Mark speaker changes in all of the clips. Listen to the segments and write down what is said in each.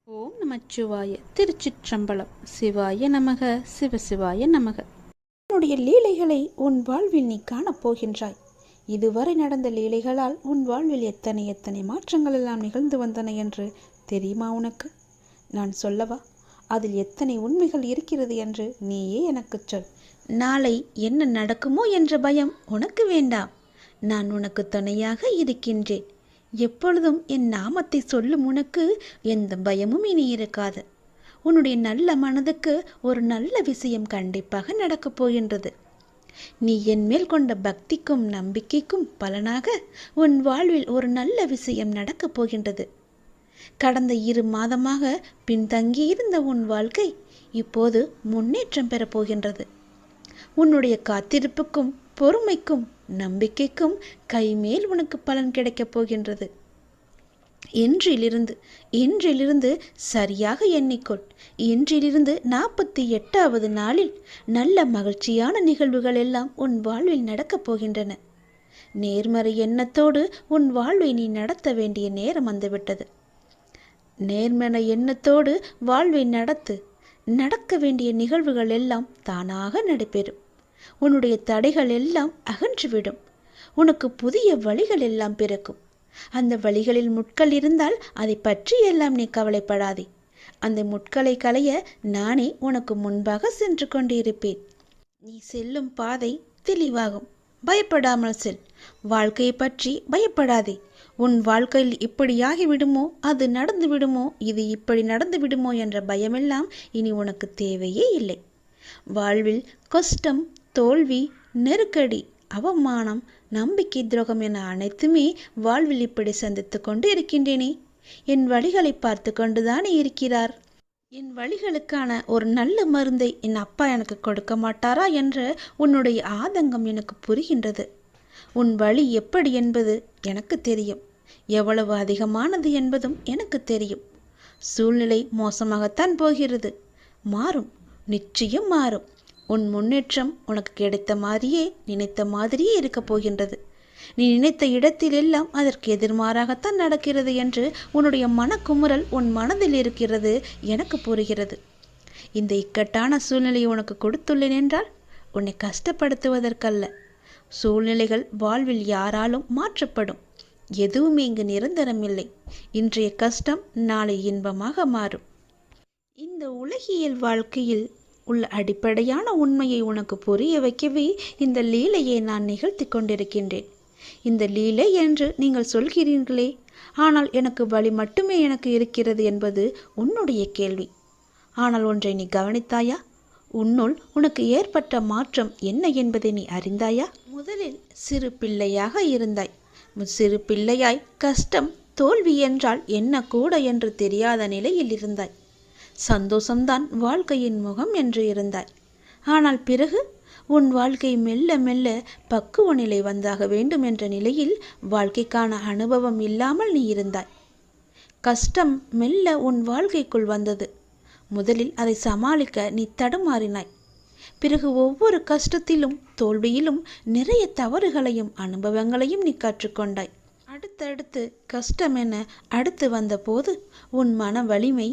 Speaker 1: ஓம் நமச்சிவாய. திருச்சிற்றம்பலம். சிவாய நமக. சிவசிவாய நமக. உன்னுடைய லீலைகளை உன் வாழ்வில் நீ காணப்போகின்றாய். இதுவரை நடந்த லீலைகளால் உன் வாழ்வில் எத்தனை எத்தனை மாற்றங்கள் எல்லாம் நிகழ்ந்து வந்தன என்று தெரியுமா உனக்கு? நான் சொல்லவா? அதில் எத்தனை உண்மைகள் இருக்கிறது என்று நீயே எனக்கு சொல். நாளை என்ன நடக்குமோ என்ற பயம் உனக்கு வேண்டாம். நான் உனக்கு துணையாக இருக்கின்றேன். எப்பொழுதும் என் நாமத்தை சொல்லும் உனக்கு எந்த பயமும் இனி இருக்காது. உன்னுடைய நல்ல மனதுக்கு ஒரு நல்ல விஷயம் கண்டிப்பாக நடக்கப் போகின்றது. நீ என் மேல் கொண்ட பக்திக்கும் நம்பிக்கைக்கும் பலனாக உன் வாழ்வில் ஒரு நல்ல விஷயம் நடக்கப் போகின்றது. கடந்த 2 மாதமாக பின்தங்கியிருந்த உன் வாழ்க்கை இப்போது முன்னேற்றம் பெறப்போகின்றது. உன்னுடைய காத்திருப்புக்கும் பொறுமைக்கும் நம்பிக்கைக்கும் கைமேல் உனக்கு பலன் கிடைக்கப் போகின்றது. இன்றிலிருந்து சரியாக எண்ணிக்கொள். இன்றிலிருந்து 48வது நாளில் நல்ல மகிழ்ச்சியான நிகழ்வுகள் எல்லாம் உன் வாழ்வில் நடக்கப் போகின்றன. நேர்மறை எண்ணத்தோடு உன் வாழ்வை நீ நடத்த வேண்டிய நேரம் வந்துவிட்டது. நேர்மறை எண்ணத்தோடு வாழ்வை நடக்க வேண்டிய நிகழ்வுகள் எல்லாம் தானாக நடைபெறும். உன்னுடைய தடைகள் எல்லாம் அகன்றுவிடும். உனக்கு புதிய வழிகள் எல்லாம் பிறக்கும். அந்த வழிகளில் முட்கள் இருந்தால் அதை பற்றி எல்லாம் நீ கவலைப்படாதே. அந்த முட்களை களைய நானே உனக்கு முன்பாக சென்று கொண்டிருப்பேன். நீ செல்லும் பாதை தெளிவாகும். பயப்படாமல் செல். வாழ்க்கையை பற்றி பயப்படாதே. உன் வாழ்க்கையில் இப்படியாகி விடுமோ, அது நடந்து விடுமோ, இது இப்படி நடந்து விடுமோ என்ற பயமெல்லாம் இனி உனக்கு தேவையே இல்லை. வாழ்வில் கஷ்டம், தோல்வி, நெருக்கடி, அவமானம், நம்பிக்கை துரோகம் என அனைத்துமே வாழ்வில் இப்படி சந்தித்து கொண்டு இருக்கின்றேனே. என் வழிகளை பார்த்து கொண்டுதானே இருக்கிறார். என் வழிகளுக்கான ஒரு நல்ல மருந்தை என் அப்பா எனக்கு கொடுக்க மாட்டாரா என்ற உன்னுடைய ஆதங்கம் எனக்கு புரிகின்றது. உன் வழி எப்படி என்பது எனக்கு தெரியும். எவ்வளவு அதிகமானது என்பதும் எனக்கு தெரியும். சூழ்நிலை மோசமாகத்தான் போகிறது. மாறும், நிச்சயம் மாறும். உன் முன்னேற்றம் உனக்கு கிடைத்த மாதிரியே, நினைத்த மாதிரியே இருக்கப் போகின்றது. நீ நினைத்த இடத்தில் எல்லாம் அதற்கு எதிர்மாறாகத்தான் நடக்கிறது என்று உன்னுடைய மனக்குமுறல் உன் மனதில் இருக்கிறது எனக்கு புரிகிறது. இந்த இக்கட்டான சூழ்நிலையை உனக்கு கொடுத்துள்ளேன் என்றால் உன்னை கஷ்டப்படுத்துவதற்கல்ல. சூழ்நிலைகள் வாழ்வில் யாராலும் மாற்றப்படும். எதுவுமே இங்கு நிரந்தரமில்லை. இன்றைய கஷ்டம் நாளை இன்பமாக மாறும். இந்த உலகியல் வாழ்க்கையில் உள்ள அடிப்படையான உண்மையை உனக்கு புரிய வைக்கவே இந்த லீலையை நான் நிகழ்த்தி கொண்டிருக்கின்றேன். இந்த லீலை என்று நீங்கள் சொல்கிறீர்களே, ஆனால் எனக்கு வழி மட்டுமே எனக்கு இருக்கிறது என்பது உன்னுடைய கேள்வி. ஆனால் ஒன்றை நீ கவனித்தாயா? உன்னுள் உனக்கு ஏற்பட்ட மாற்றம் என்ன என்பதை நீ அறிந்தாயா? முதலில் சிறு பிள்ளையாக இருந்தாய். சிறு பிள்ளையாய் கஷ்டம், தோல்வி என்றால் என்ன கூட என்று தெரியாத நிலையில் இருந்தாய். சந்தோஷம்தான் வாழ்க்கையின் முகம் என்று இருந்தாய். ஆனால் பிறகு உன் வாழ்க்கை மெல்ல மெல்ல பக்குவ நிலை வந்தாக வேண்டும் என்ற நிலையில் வாழ்க்கைக்கான அனுபவம் இல்லாமல் நீ இருந்தாய். கஷ்டம் மெல்ல உன் வாழ்க்கைக்குள் வந்தது. முதலில் அதை சமாளிக்க நீ தடுமாறினாய். பிறகு ஒவ்வொரு கஷ்டத்திலும் தோல்வியிலும் நிறைய தவறுகளையும் அனுபவங்களையும் நீ கற்றுக்கொண்டாய். அடுத்தடுத்து கஷ்டம் என அடுத்து வந்தபோது உன் மன வலிமை,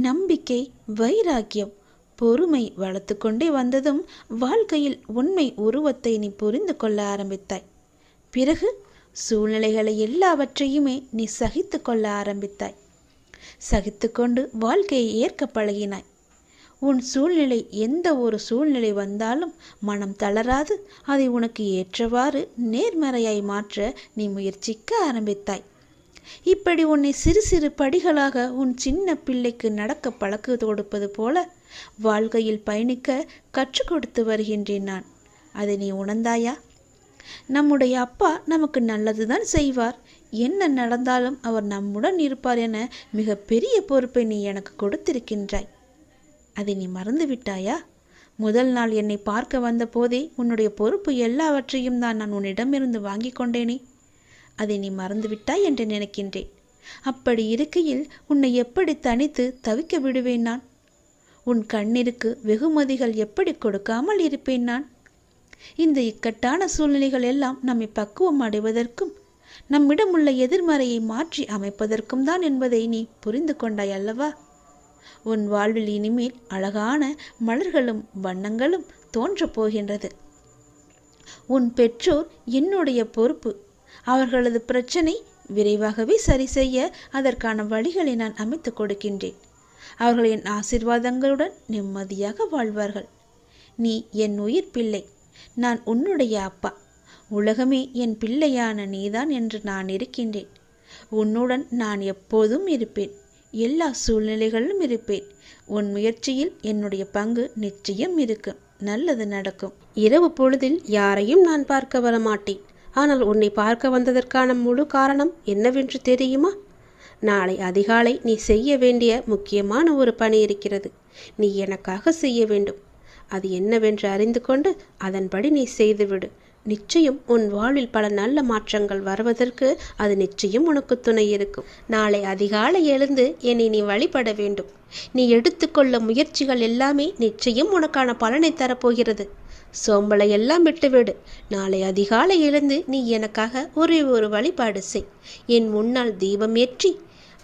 Speaker 1: நம்பிக்கை, வைராக்கியம், பொறுமை வளர்த்து கொண்டே வந்ததும் வாழ்க்கையில் உண்மை உருவத்தை நீ புரிந்து கொள்ள ஆரம்பித்தாய். பிறகு சூழ்நிலைகளை எல்லாவற்றையுமே நீ சகித்து கொள்ள ஆரம்பித்தாய். சகித்து கொண்டு வாழ்க்கையை ஏற்க பழகினாய். உன் சூழ்நிலை எந்த ஒரு சூழ்நிலை வந்தாலும் மனம் தளராது அதை உனக்கு ஏற்றவாறு நேர்மறையாய் மாற்ற நீ முயற்சிக்க ஆரம்பித்தாய். இப்படி உன்னை சிறு சிறு படிகளாக உன் சின்ன பிள்ளைக்கு நடக்க பழக்க கொடுப்பது போல வாழ்க்கையில் பயணிக்க கற்றுக் கொடுத்து வருகின்றேன் நான். அதை நீ உணர்ந்தாயா? நம்முடைய அப்பா நமக்கு நல்லதுதான் செய்வார். என்ன நடந்தாலும் அவர் நம்முடன் இருப்பார் என மிக பெரிய பொறுப்பை நீ எனக்கு கொடுத்திருக்கின்றாய். அதை நீ மறந்து விட்டாயா? முதல் நாள் என்னை பார்க்க வந்த போதே உன்னுடைய பொறுப்பு எல்லாவற்றையும் தான் நான் உன்னிடமிருந்து வாங்கி கொண்டேனே. அதை நீ மறந்து விட்டாய் என்று நினைக்கின்றேன். அப்படி இருக்கையில் உன்னை எப்படி தனித்து தவிக்க விடுவேன் நான்? உன் கண்ணிற்கு வெகுமதிகள் எப்படி கொடுக்காமல் இருப்பேன் நான்? இந்த இக்கட்டான சூழ்நிலைகள் எல்லாம் நம்மை பக்குவம் அடைவதற்கும் நம்மிடம் உள்ள எதிர்மறையை மாற்றி அமைப்பதற்கும் தான் என்பதை நீ புரிந்து கொண்டாய் அல்லவா? உன் வாழ்வில் இனிமேல் அழகான மலர்களும் வண்ணங்களும் தோன்றப் போகின்றது. உன் பெற்றோர் என்னுடைய பொறுப்பு. அவர்களது பிரச்சனை விரைவாகவே சரி செய்ய அதற்கான வழிகளை நான் அமைத்து கொடுக்கின்றேன். அவர்கள் என் ஆசீர்வாதங்களுடன் நிம்மதியாக வாழ்வார்கள். நீ என் உயிர் பிள்ளை. நான் உன்னுடைய அப்பா. உலகமே என் பிள்ளையான நீதான் என்று நான் இருக்கின்றேன். உன்னுடன் நான் எப்போதும் இருப்பேன். எல்லா சூழ்நிலைகளிலும் இருப்பேன். உன் முயற்சியில் என்னுடைய பங்கு நிச்சயம் இருக்கும். நல்லது நடக்கும்.
Speaker 2: இரவு பொழுதில் யாரையும் நான் பார்க்க வரமாட்டேன். ஆனால் உன்னை பார்க்க வந்ததற்கான முழு காரணம் என்னவென்று தெரியுமா? நாளை அதிகாலை நீ செய்ய வேண்டிய முக்கியமான ஒரு பணி இருக்கிறது. நீ எனக்காக செய்ய வேண்டும். அது என்னவென்று அறிந்து கொண்டு அதன்படி நீ செய்துவிடு. நிச்சயம் உன் வாழ்வில் பல நல்ல மாற்றங்கள் வருவதற்கு அது நிச்சயம் உனக்கு துணை இருக்கும். நாளை அதிகாலை எழுந்து என்னை நீ வழிபட வேண்டும். நீ எடுத்துக்கொள்ள முயற்சிகள் எல்லாமே நிச்சயம் உனக்கான பலனை தரப்போகிறது. சோம்பலை எல்லாம் விட்டுவிடு. நாளை அதிகாலை எழுந்து நீ எனக்காக ஒரே ஒரு வழிபாடு செய். என் முன்னால் தீபம் ஏற்றி,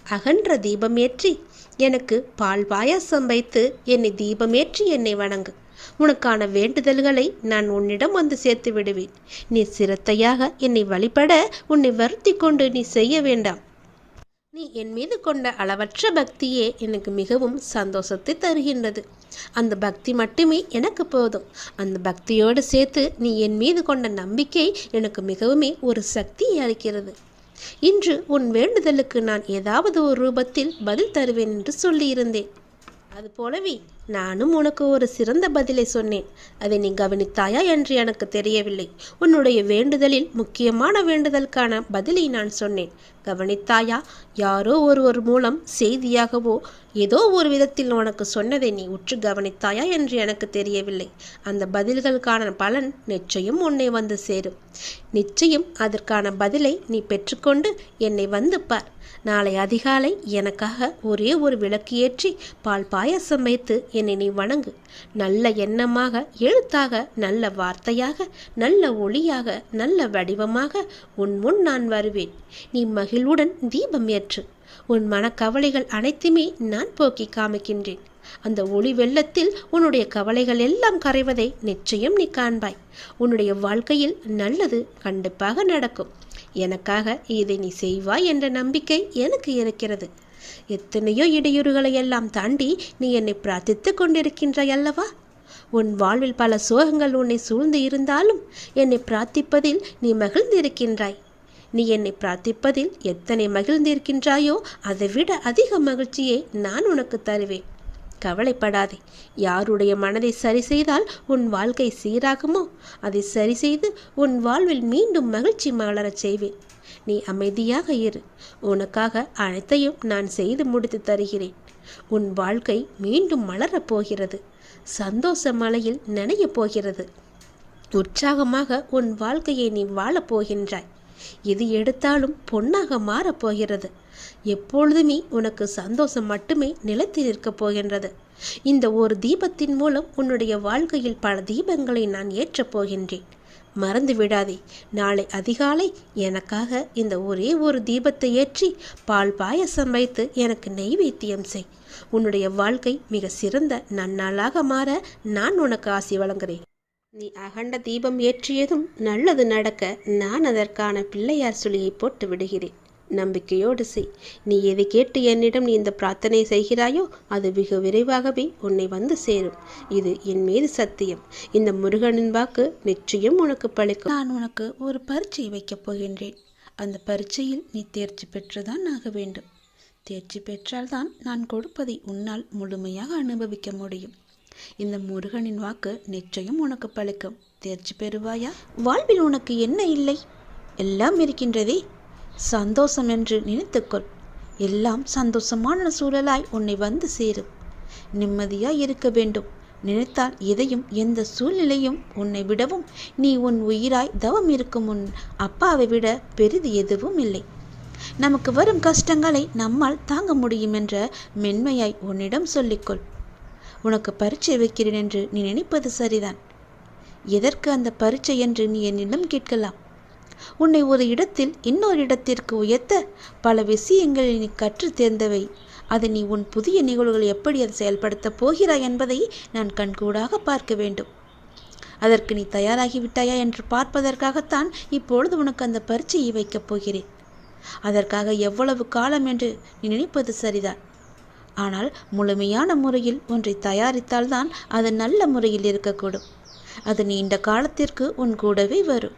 Speaker 2: அகன்ற தீபம் ஏற்றி, எனக்கு பால் பாயாசம் வைத்து என்னை தீபமேற்றி என்னை வணங்கு. உனக்கான வேண்டுதல்களை நான் உன்னிடம் வந்து சேர்த்து விடுவேன். நீ சிரத்தையாக என்னை வழிபட உன்னை வருத்தி கொண்டு நீ செய்ய வேண்டாம். நீ என் மீது கொண்ட அளவற்ற பக்தியே எனக்கு மிகவும் சந்தோஷத்தை தருகின்றது. அந்த பக்தி மட்டுமே எனக்கு போதும். அந்த பக்தியோடு சேர்த்து நீ என் மீது கொண்ட நம்பிக்கை எனக்கு மிகவும் ஒரு சக்தியை அளிக்கிறது. இன்று உன் வேண்டுதலுக்கு நான் ஏதாவது ஒரு ரூபத்தில் பதில் தருவேன் என்று சொல்லியிருந்தேன். அதுபோலவே நானும் உனக்கு ஒரு சிறந்த பதிலை சொன்னேன். அதை நீ கவனித்தாயா என்று எனக்கு தெரியவில்லை. உன்னுடைய வேண்டுதலில் முக்கியமான வேண்டுதலுக்கான பதிலை நான் சொன்னேன். கவனித்தாயா? யாரோ ஒருவர் மூலம் செய்தியாகவோ ஏதோ ஒரு விதத்தில் உனக்கு சொன்னதை நீ உற்று கவனித்தாயா என்று எனக்கு தெரியவில்லை. அந்த பதில்களுக்கான பலன் நிச்சயம் உன்னை வந்து சேரும். நிச்சயம் அதற்கான பதிலை நீ பெற்றுக்கொண்டு என்னை வந்து பார். நாளை அதிகாலை எனக்காக ஒரே ஒரு விளக்கு ஏற்றி பால் பாயசம் வைத்து என்னை நீ வணங்கு. நல்ல எண்ணமாக, எழுத்தாக, நல்ல வார்த்தையாக, நல்ல ஒளியாக, நல்ல வடிவமாக உன் முன் நான் வருவேன். நீ மகிழ்வுடன் தீபம் ஏற்று. உன் மனக்கவலைகள் அனைத்துமே நான் போக்கி காமிக்கின்றேன். அந்த ஒளி வெள்ளத்தில் உன்னுடைய கவலைகள் எல்லாம் கரைவதை நிச்சயம் நீ காண்பாய். உன்னுடைய வாழ்க்கையில் நல்லது கண்டிப்பாக நடக்கும். எனக்காக இதை நீ செய்வாய் என்ற நம்பிக்கை எனக்கு இருக்கிறது. எத்தனையோ இடையூறுகளை எல்லாம் தாண்டி நீ என்னை பிரார்த்தித்து கொண்டிருக்கின்றாய் அல்லவா? உன் வாழ்வில் பல சோகங்கள் உன்னை சூழ்ந்து இருந்தாலும் என்னை பிரார்த்திப்பதில் நீ மகிழ்ந்திருக்கின்றாய். நீ என்னை பிரார்த்திப்பதில் எத்தனை மகிழ்ந்திருக்கின்றாயோ அதை விட அதிக மகிழ்ச்சியை நான் உனக்கு தருவேன். கவலைப்படாதே. யாருடைய மனதை சரி செய்தால் உன் வாழ்க்கை சீராகுமோ அதை சரி செய்து உன் வாழ்வில் மீண்டும் மகிழ்ச்சி மலரச் செய்வேன். நீ அமைதியாக இரு. உனக்காக அனைத்தையும் நான் செய்து முடித்து தருகிறேன். உன் வாழ்க்கை மீண்டும் மலரப் போகிறது. சந்தோஷ மலையில் நனையப் போகிறது. உற்சாகமாக உன் வாழ்க்கையை நீ வாழப் போகின்றாய். எது எடுத்தாலும் பொன்னாக மாறப்போகிறது. எப்பொழுதுமே உனக்கு சந்தோஷம் மட்டுமே நிலைத்து நிற்கப் போகின்றது. இந்த ஒரு தீபத்தின் மூலம் உன்னுடைய வாழ்க்கையில் பல தீபங்களை நான் ஏற்றப் போகின்றேன். மறந்து விடாதே. நாளை அதிகாலை எனக்காக இந்த ஒரே ஒரு தீபத்தை ஏற்றி பால் பாயசம் வைத்து எனக்கு நெய்வேத்தியம் செய். உன்னுடைய வாழ்க்கை மிக சிறந்த நன்னாளாக மாற நான் உனக்கு ஆசி வழங்குகிறேன். நீ அகண்ட தீபம் ஏற்றியதும் நல்லது நடக்க நான் அதற்கான பிள்ளையார் சுழியை போட்டு விடுகிறேன். நம்பிக்கையோடு செய். நீ எதை கேட்டு என்னிடம் நீ இந்த பிரார்த்தனை செய்கிறாயோ அது வெகு விரைவாகவே உன்னை வந்து சேரும். இது என் மீது சத்தியம். இந்த முருகனின் வாக்கு நிச்சயம் உனக்கு பழிக்கும்.
Speaker 1: நான் உனக்கு ஒரு பரீட்சை வைக்கப் போகின்றேன். அந்த பரீட்சையில் நீ தேர்ச்சி பெற்றுதான் ஆக வேண்டும். தேர்ச்சி பெற்றால்தான் நான் கொடுப்பதை உன்னால் முழுமையாக அனுபவிக்க முடியும். இந்த முருகனின் வாக்கு நிச்சயம் உனக்கு பழிக்கும். தேர்ச்சி பெறுவாயா? வாழ்வில் உனக்கு என்ன இல்லை? எல்லாம் இருக்கின்றதே. சந்தோஷம் என்று நினைத்துக்கொள். எல்லாம் சந்தோஷமான சூழலாய் உன்னை வந்து சேரும். நிம்மதியாய் இருக்க வேண்டும். நினைத்தால் எதையும் எந்த சூழ்நிலையும் உன்னை விடவும் நீ உன் உயிராய் தவம் இருக்கும் உன் அப்பாவை விட பெரிது எதுவும் இல்லை. நமக்கு வரும் கஷ்டங்களை நம்மால் தாங்க முடியும் என்ற மென்மையாய் உன்னிடம் சொல்லிக்கொள். உனக்கு பரீட்சை வைக்கிறேன் என்று நீ நினைப்பது சரிதான். எதற்கு அந்த பரீட்சை என்று நீ என்னிடம் கேட்கலாம். உன்னை ஒரு இடத்தில் இன்னொரு இடத்திற்கு உயர்த்த பல விஷயங்களை நீ கற்று தேர்ந்தவை. அதை நீ உன் புதிய நிகழ்வுகள் எப்படி அதை செயல்படுத்தப் போகிறாய் என்பதை நான் கண்கூடாக பார்க்க வேண்டும். அதற்கு நீ தயாராகிவிட்டாயா என்று பார்ப்பதற்காகத்தான் இப்பொழுது உனக்கு அந்த பரீட்சையை வைக்கப் போகிறேன். அதற்காக எவ்வளவு காலம் என்று நீ நினைப்பது சரிதான். ஆனால் முழுமையான முறையில் ஒன்றை தயாரித்தால்தான் அது நல்ல முறையில் இருக்கக்கூடும். அது நீண்ட காலத்திற்கு உன் கூடவே வரும்.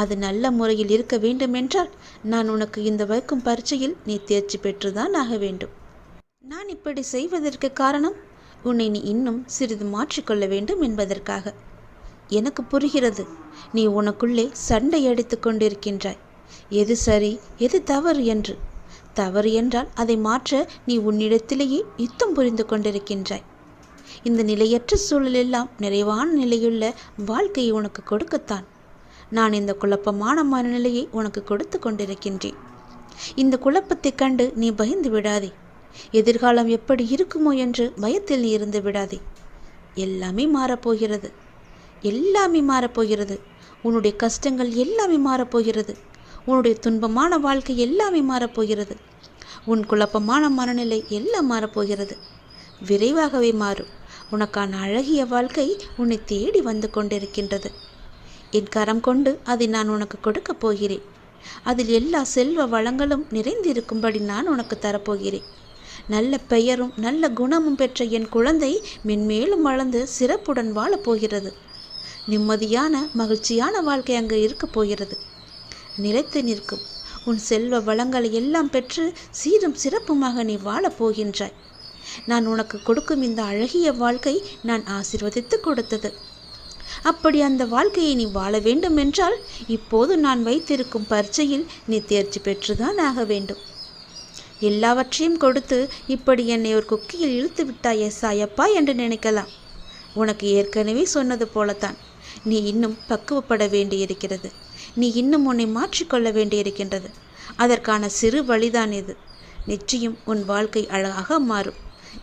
Speaker 1: அது நல்ல முறையில் இருக்க வேண்டுமென்றால் நான் உனக்கு இந்த வைக்கும் பரீட்சையில் நீ தேர்ச்சி பெற்றுதான் ஆக வேண்டும். நான் இப்படி செய்வதற்கு காரணம் உன்னை நீ இன்னும் சிறிது மாற்றிக்கொள்ள வேண்டும் என்பதற்காக. எனக்கு புரிகிறது, நீ உனக்குள்ளே சண்டை அடித்து கொண்டிருக்கின்றாய். எது சரி எது தவறு என்று. தவறு என்றால் அதை மாற்ற நீ உன்னிடத்திலேயே யுத்தம் புரிந்து கொண்டிருக்கின்றாய். இந்த நிலையற்ற சூழலெல்லாம் நிறைவான நிலையுள்ள வாழ்க்கையை உனக்கு கொடுக்கத்தான் நான் இந்த குழப்பமான மனநிலையை உனக்கு கொடுத்து கொண்டிருக்கின்றேன். இந்த குழப்பத்தை கண்டு நீ பயந்து விடாதே. எதிர்காலம் எப்படி இருக்குமோ என்று பயத்தில் நீ இருந்து விடாதே. எல்லாமே மாறப்போகிறது. எல்லாமே மாறப்போகிறது. உன்னுடைய கஷ்டங்கள் எல்லாமே மாறப்போகிறது. உன்னுடைய துன்பமான வாழ்க்கை எல்லாமே மாறப்போகிறது. உன் குழப்பமான மனநிலை எல்லாம் மாறப்போகிறது. விரைவாகவே மாறும். உனக்கான அழகிய வாழ்க்கை உன்னை தேடி வந்து கொண்டிருக்கின்றது. என் கரம் கொண்டு அதை நான் உனக்கு கொடுக்கப் போகிறேன். அதில் எல்லா செல்வ வளங்களும் நிறைந்திருக்கும்படி நான் உனக்கு தரப்போகிறேன். நல்ல பெயரும் நல்ல குணமும் பெற்ற என் குழந்தை மென்மேலும் வளர்ந்து சிறப்புடன் வாழப்போகிறது. நிம்மதியான மகிழ்ச்சியான வாழ்க்கை அங்கு இருக்கப் போகிறது. நிலைத்து நிற்கும் உன் செல்வ வளங்களை எல்லாம் பெற்று சீரும் சிறப்புமாக நீ வாழப்போகின்றாய். நான் உனக்கு கொடுக்கும் இந்த அழகிய வாழ்க்கை நான் ஆசீர்வதித்து கொடுத்தது. அப்படி அந்த வாழ்க்கையை நீ வாழ வேண்டும் என்றால் இப்போது நான் வைத்திருக்கும் பரீட்சையில் நீ தேர்ச்சி பெற்றுதான் ஆக வேண்டும். எல்லாவற்றையும் கொடுத்து இப்படி என்னை ஒரு குக்கியில் இழுத்து விட்டாயே சாயப்பா என்று நினைக்கலாம். உனக்கு ஏற்கனவே சொன்னது போலத்தான், நீ இன்னும் பக்குவப்பட வேண்டியிருக்கிறது. நீ இன்னும் உன்னை மாற்றிக்கொள்ள வேண்டியிருக்கின்றது. அதற்கான சிறு வழிதான் இது. நிச்சயம் உன் வாழ்க்கை அழகாக மாறும்.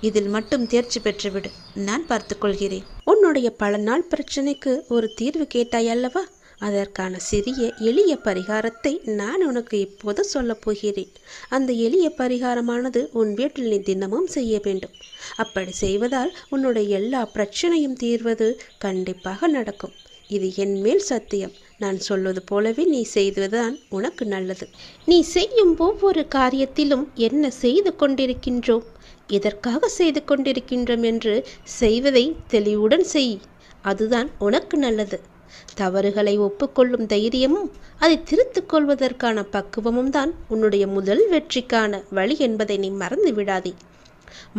Speaker 1: இதில் மட்டும் தேர்ச்சி பெற்றுவிடு. நான் பார்த்துக்கொள்கிறேன்.
Speaker 2: உன்னுடைய பல நாள் பிரச்சனைக்கு ஒரு தீர்வு கேட்டாய் அல்லவா? அதற்கான சிறிய எளிய பரிகாரத்தை நான் உனக்கு இப்போது சொல்லப் போகிறேன். அந்த எளிய பரிகாரமானது உன் வீட்டில் நீ தினமும் செய்ய வேண்டும். அப்படி செய்வதால் உன்னுடைய எல்லா பிரச்சனையும் தீர்வது கண்டிப்பாக நடக்கும். இது என் மேல் சத்தியம். நான் சொல்வது போலவே நீ செய்வதுதான் உனக்கு நல்லது. நீ செய்யும் ஒவ்வொரு காரியத்திலும் என்ன செய்து கொண்டிருக்கின்றோம், எதற்காக செய்து கொண்டிருக்கின்றோம் என்று செய்வதை தெளிவுடன் செய். அதுதான் உனக்கு நல்லது. தவறுகளை ஒப்புக்கொள்ளும் தைரியமும் அதை திருத்திக் கொள்வதற்கான பக்குவமும் தான் உன்னுடைய முதல் வெற்றிக்கான வழி என்பதை நீ மறந்து விடாதே.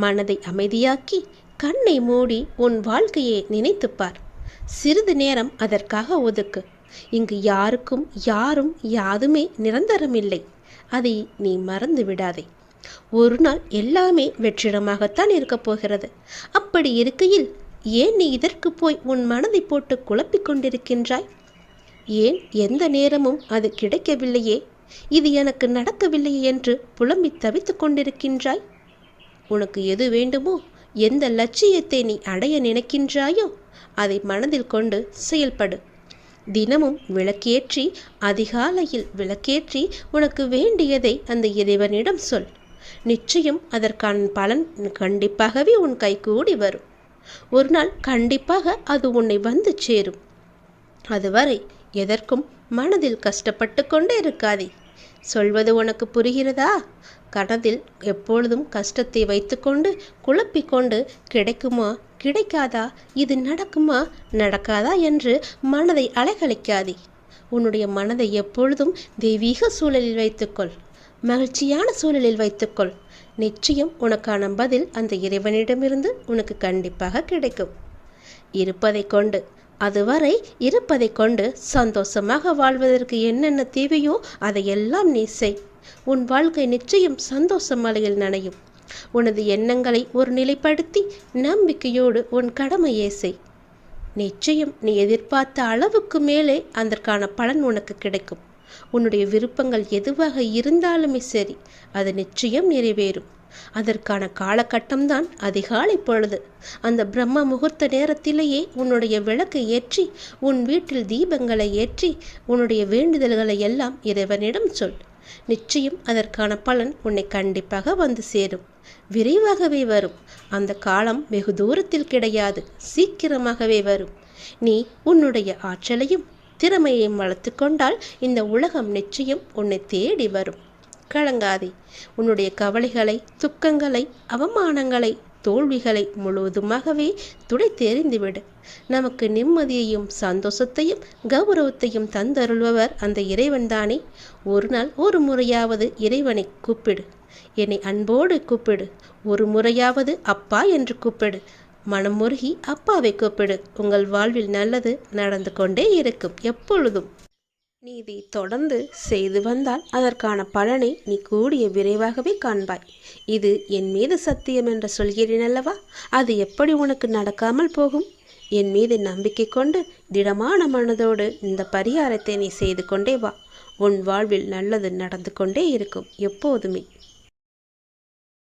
Speaker 2: மனதை அமைதியாக்கி கண்ணை மூடி உன் வாழ்க்கையை நினைத்துப்பார். சிறிது நேரம் அதற்காக ஒதுக்கு. இங்கு யாருக்கும் யாரும் யாதுமே நிரந்தரமில்லை. அதை நீ மறந்து விடாதே. ஒரு நாள் எல்லாமே வெற்றிடமாகத்தான் இருக்கப் போகிறது. அப்படி இருக்கையில் ஏன் நீ இதற்கு போய் உன் மனதை போட்டு குழப்பிக் கொண்டிருக்கின்றாய்? ஏன் எந்த நேரமும் அது கிடைக்கவில்லையே, இது எனக்கு நடக்கவில்லையே என்று புலம்பி தவித்து கொண்டிருக்கின்றாய்? உனக்கு எது வேண்டுமோ, எந்த லட்சியத்தை நீ அடைய நினைக்கின்றாயோ அதை மனதில் கொண்டு செயல்படு. தினமும் விளக்கேற்றி, அதிகாலையில் விளக்கேற்றி உனக்கு வேண்டியதை அந்த இறைவனிடம் சொல். நிச்சயம் அதற்கான பலன் கண்டிப்பாகவே உன் கைகூடி வரும். ஒரு நாள் கண்டிப்பாக அது உன்னை வந்து சேரும். அதுவரை எதற்கும் மனதில் கஷ்டப்பட்டு கொண்டே இருக்காதே. சொல்வது உனக்கு புரிகிறதா? கனதில் எப்பொழுதும் கஷ்டத்தை வைத்துக்கொண்டு குழப்பிக்கொண்டு கிடைக்குமா கிடைக்காதா, இது நடக்குமா நடக்காதா என்று மனதை அலைகழிக்காதே. உன்னுடைய மனதை எப்பொழுதும் தெய்வீக சூழலில் வைத்துக்கொள். மகிழ்ச்சியான சூழலில் வைத்துக்கொள். நிச்சயம் உனக்கான பதில் அந்த இறைவனிடமிருந்து உனக்கு கண்டிப்பாக கிடைக்கும். இருப்பதை கொண்டு, அதுவரை இருப்பதை கொண்டு சந்தோஷமாக வாழ்வதற்கு என்னென்ன தேவையோ அதையெல்லாம் நீ செய். உன் வாழ்க்கை நிச்சயம் சந்தோஷ மலையில் நனையும். உனது எண்ணங்களை ஒரு நிலைப்படுத்தி நம்பிக்கையோடு உன் கடமையை செய். நிச்சயம் நீ எதிர்பார்த்த அளவுக்கு மேலே அதற்கான பலன் உனக்கு கிடைக்கும். உன்னுடைய விருப்பங்கள் எதுவாக இருந்தாலுமே சரி, அது நிச்சயம் நிறைவேறும். அதற்கான காலகட்டம்தான் அதிகாலை பொழுது. அந்த பிரம்ம முகூர்த்த நேரத்திலேயே உன்னுடைய விளக்கை ஏற்றி, உன் வீட்டில் தீபங்களை ஏற்றி, உன்னுடைய வேண்டுதல்களை எல்லாம் இறைவனிடம் சொல். நிச்சயம் அதற்கான பலன் உன்னை கண்டிப்பாக வந்து சேரும். விரைவாகவே வரும். அந்த காலம் வெகு தூரத்தில் கிடையாது, சீக்கிரமாகவே வரும். நீ உன்னுடைய ஆற்றலையும் திறமையையும் வளர்த்து கொண்டால் இந்த உலகம் நிச்சயம் உன்னை தேடி வரும். கலங்காதே. உன்னுடைய கவலைகளை, துக்கங்களை, அவமானங்களை, தோல்விகளை முழுவதுமாகவே துடைத்தெறிந்துவிடு. நமக்கு நிம்மதியையும் சந்தோஷத்தையும் கௌரவத்தையும் தந்தருள்பவர் அந்த இறைவன்தானே. ஒரு நாள் ஒரு முறையாவது இறைவனை கூப்பிடு. என்னை அன்போடு கூப்பிடு. ஒரு முறையாவது அப்பா என்று கூப்பிடு. மனம் முருகி அப்பாவை கூப்பிடு. உங்கள் வாழ்வில் நல்லது நடந்து கொண்டே இருக்கும் எப்பொழுதும். நீ இதை தொடர்ந்து செய்து வந்தால் அதற்கான பலனை நீ கூடிய விரைவாகவே காண்பாய். இது என் மீது சத்தியம் என்று சொல்கிறேன் அல்லவா? அது எப்படி உனக்கு நடக்காமல் போகும்? என் மீது நம்பிக்கை கொண்டு திடமான மனதோடு இந்த பரிகாரத்தை நீ செய்து கொண்டே வா. உன் வாழ்வில் நல்லது நடந்து கொண்டே இருக்கும் எப்போதுமே.